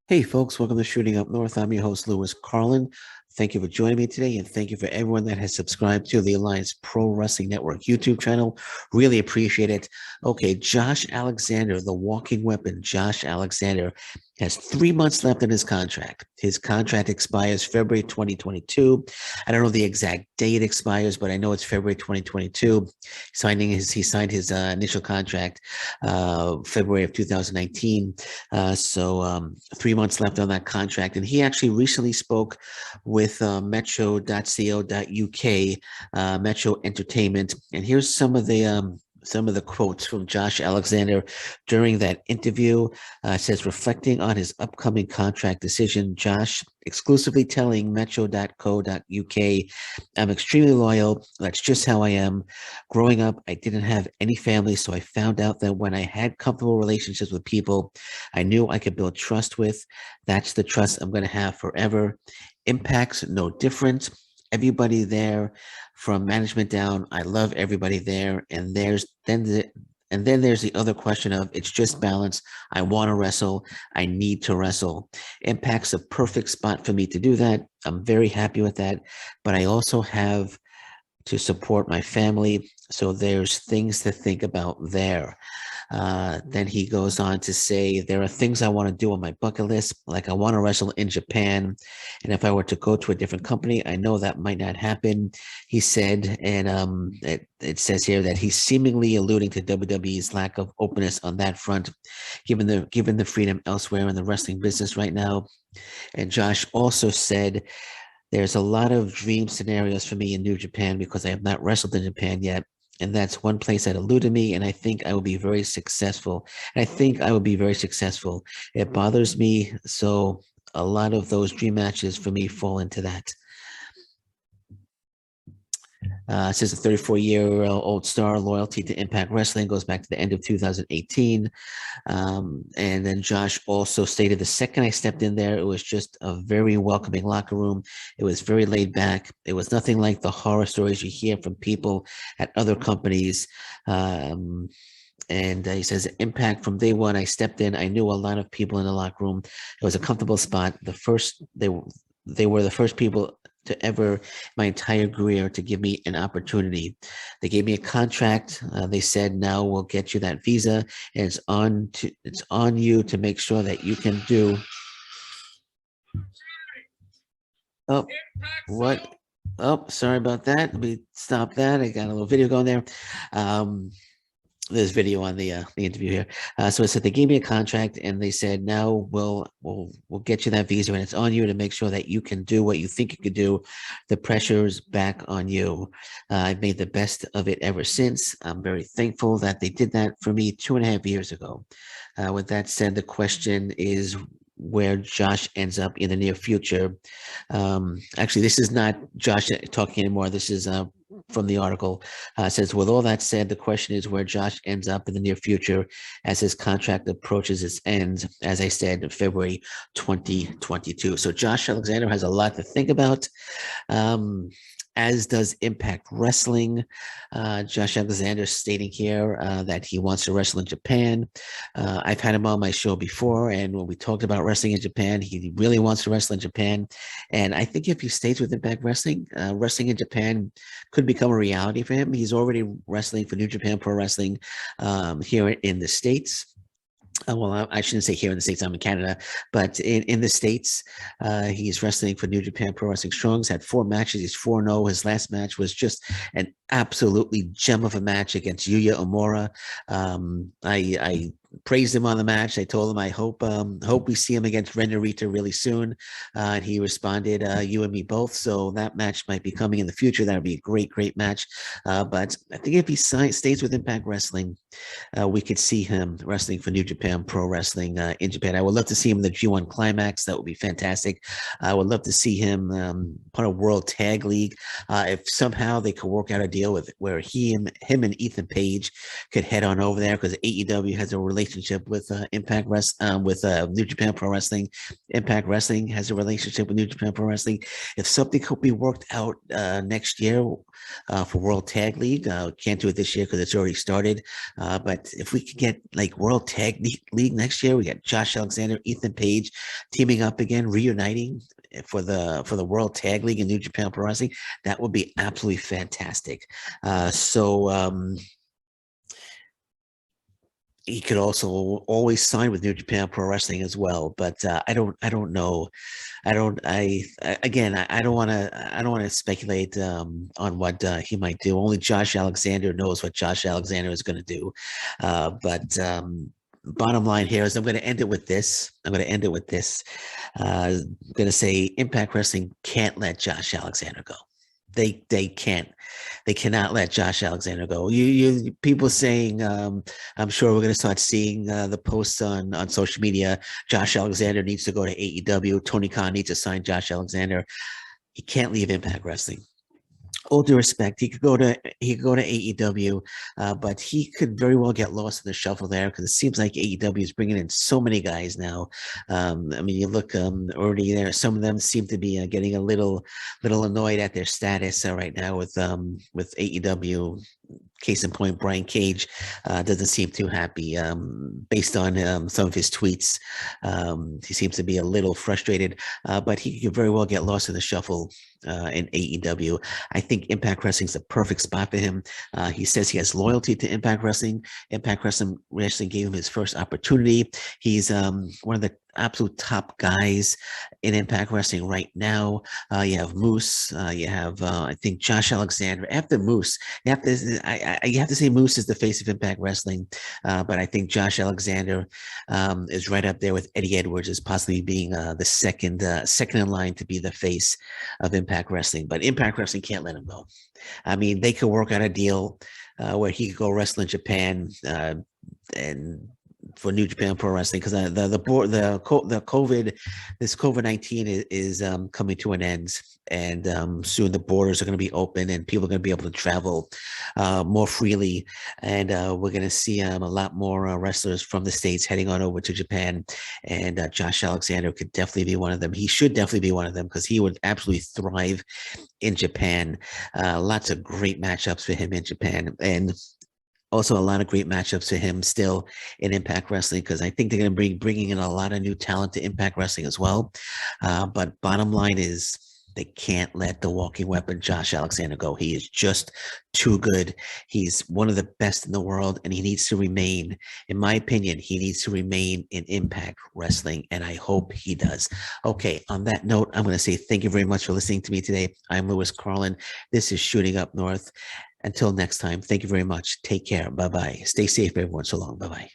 Hey folks, welcome to Shooting Up North. I'm your host, Lewis Carlin. Thank you for joining me today, and thank you for everyone that has subscribed to the Alliance Pro Wrestling Network YouTube channel. Really appreciate it. Okay, Josh Alexander, the walking weapon, Josh Alexander, has 3 months left in his contract. His contract expires February 2022. I don't know the exact date it expires, but I know it's February 2022. He signed his initial contract February of 2019. 3 months left on that contract. And he actually recently spoke with metro.co.uk, Metro Entertainment. And here's some of the quotes from Josh Alexander during that interview. It says, reflecting on his upcoming contract decision, Josh exclusively telling metro.co.uk, I'm extremely loyal. That's just how I am. Growing up, I didn't have any family, so I found out that when I had comfortable relationships with people I knew I could build trust with, that's the trust I'm going to have forever. Impact's no different. Everybody there from management down, I love everybody there. And then there's the other question of it's just balance. I want to wrestle. I need to wrestle. Impact's a perfect spot for me to do that. I'm very happy with that. But I also have to support my family. So there's things to think about there. Then he goes on to say, there are things I want to do on my bucket list, like I want to wrestle in Japan. And if I were to go to a different company, I know that might not happen, he said. And it says here that he's seemingly alluding to WWE's lack of openness on that front, given the freedom elsewhere in the wrestling business right now. And Josh also said, there's a lot of dream scenarios for me in New Japan because I have not wrestled in Japan yet. And that's one place that eluded me. And I think I will be very successful. And I think I will be very successful. It bothers me. So a lot of those dream matches for me fall into that. Says a 34-year-old star loyalty to Impact Wrestling goes back to the end of 2018. And then Josh also stated the second I stepped in there, it was just a very welcoming locker room. It was very laid back. It was nothing like the horror stories you hear from people at other companies. And he says, Impact from day one, I stepped in. I knew a lot of people in the locker room. It was a comfortable spot. They were the first people to ever my entire career to give me an opportunity. They gave me a contract. They said, now we'll get you that visa, and it's on you to make sure that you can do. Oh, what? Oh, sorry about that. Let me stop that. I got a little video going there. There's video on the interview here. So it said they gave me a contract and they said, now we'll get you that visa, and it's on you to make sure that you can do what you think you could do. The pressure's back on you. I've made the best of it ever since. I'm very thankful that they did that for me 2.5 years ago. With that said, the question is where Josh ends up in the near future. Actually, this is not Josh talking anymore. This is from the article. Says, with all that said, the question is where Josh ends up in the near future as his contract approaches its end, as I said, in February 2022. So Josh Alexander has a lot to think about. As does Impact Wrestling. Josh Alexander stating here that he wants to wrestle in Japan. I've had him on my show before, and when we talked about wrestling in Japan, he really wants to wrestle in Japan. And I think if he stays with Impact Wrestling, wrestling in Japan could become a reality for him. He's already wrestling for New Japan Pro Wrestling here in the States. Well, I shouldn't say here in the States, I'm in Canada, but in the States, he's wrestling for New Japan Pro Wrestling Strong. He's had 4 matches. He's 4-0. His last match was just an absolutely gem of a match against Yuya Omura. I praised him on the match. I told him I hope we see him against Ren Narita really soon. And he responded, you and me both. So that match might be coming in the future. That would be a great match. But I think if he stays with Impact Wrestling, we could see him wrestling for New Japan Pro Wrestling in Japan. I would love to see him in the G1 Climax. That would be fantastic. I would love to see him part of World Tag League. If somehow they could work out a deal with where him and Ethan Page could head on over there, because AEW has a relationship relationship with New Japan Pro Wrestling. Impact Wrestling has a relationship with New Japan Pro Wrestling. If something could be worked out next year for World Tag League, can't do it this year because it's already started. But if we could get like World Tag League next year, we got Josh Alexander, Ethan Page teaming up again, reuniting for the World Tag League in New Japan Pro Wrestling. That would be absolutely fantastic. He could also always sign with New Japan Pro Wrestling as well. But I don't know. I don't want to speculate on what he might do. Only Josh Alexander knows what Josh Alexander is going to do. But bottom line here is I'm going to end it with this. I'm going to say Impact Wrestling can't let Josh Alexander go. They can't. They cannot let Josh Alexander go. You people saying, I'm sure we're going to start seeing the posts on social media. Josh Alexander needs to go to AEW. Tony Khan needs to sign Josh Alexander. He can't leave Impact Wrestling. All due respect, he could go to AEW, but he could very well get lost in the shuffle there because it seems like AEW is bringing in so many guys now. I mean, you look already there. Some of them seem to be getting a little annoyed at their status right now with AEW. Case in point, Brian Cage doesn't seem too happy based on some of his tweets. He seems to be a little frustrated, but he could very well get lost in the shuffle in AEW. I think Impact Wrestling is the perfect spot for him. He says he has loyalty to Impact Wrestling. Impact Wrestling gave him his first opportunity. He's one of the absolute top guys in Impact Wrestling right now. You have Moose. You have I think Josh Alexander. After Moose, you have to say Moose is the face of Impact Wrestling, but I think Josh Alexander is right up there with Eddie Edwards as possibly being the second in line to be the face of Impact Wrestling. But Impact Wrestling can't let him go. I mean, they could work out a deal where he could go wrestle in Japan and for New Japan Pro Wrestling because this COVID-19 is coming to an end, and soon the borders are going to be open and people are going to be able to travel more freely, and we're going to see a lot more wrestlers from the States heading on over to Japan, and Josh Alexander could definitely be one of them. He should definitely be one of them because he would absolutely thrive in Japan. Lots of great matchups for him in Japan, and also a lot of great matchups for him still in Impact Wrestling because I think they're going to be bringing in a lot of new talent to Impact Wrestling as well. But bottom line is they can't let the walking weapon Josh Alexander go. He is just too good. He's one of the best in the world, and he needs to remain, in my opinion, he needs to remain in Impact Wrestling, and I hope he does. Okay, on that note, I'm going to say thank you very much for listening to me today. I'm Lewis Carlin. This is Shooting Up North. Until next time, thank you very much. Take care. Bye-bye. Stay safe, everyone. So long. Bye-bye.